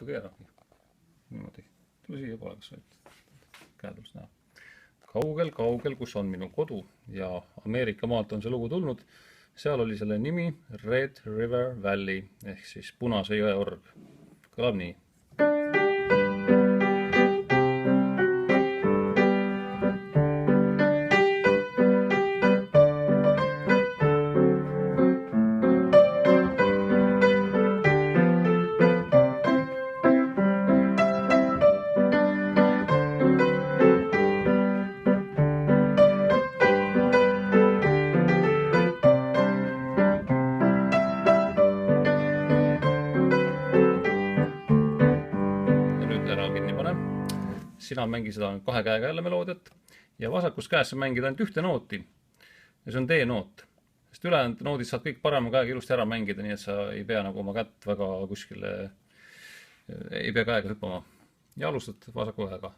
keerabki. Niimoodi. Tule siia poole, kas võid käedulust näha. Kaugel, kaugel, kus on minu kodu ja Ameerika maalt on see lugu tulnud. Seal oli selle nimi Red River Valley ehk siis Punase jõe org. Kõlab nii. Sina mängi seda kahe käega jälle meloodiat ja vasakus käes sa mängid ainult ühte nooti ja see on D-noot. Sest ülejäänud noodid saad kõik parema käega ilusti ära mängida, nii et sa ei pea nagu oma kätt väga kuskile, ei pea käega hüppama. Ja alustad vasaku käega.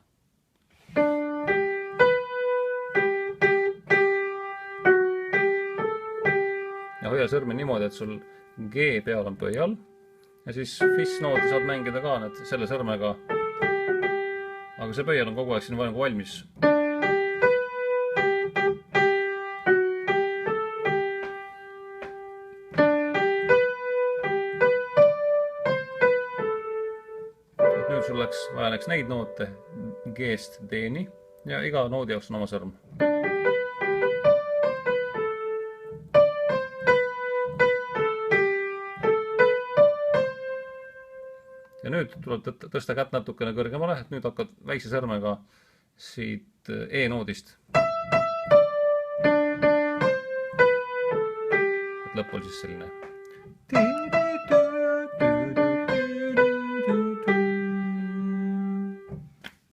Ja hoia sõrme niimoodi, et sul G peal on pöial ja siis Fis-nooti saad mängida ka selle sõrmega. Aga see pöial on kogu aeg siin nagu valmis. Nüüd sul vaja läks neid noote G-st D-ni ja iga noodi jaoks on oma sõrm. Ja nüüd tuleb tõsta kätt natukene kõrgemale, et nüüd hakkad väikse sõrmega siit E-noodist. Et lõpp on siis selline.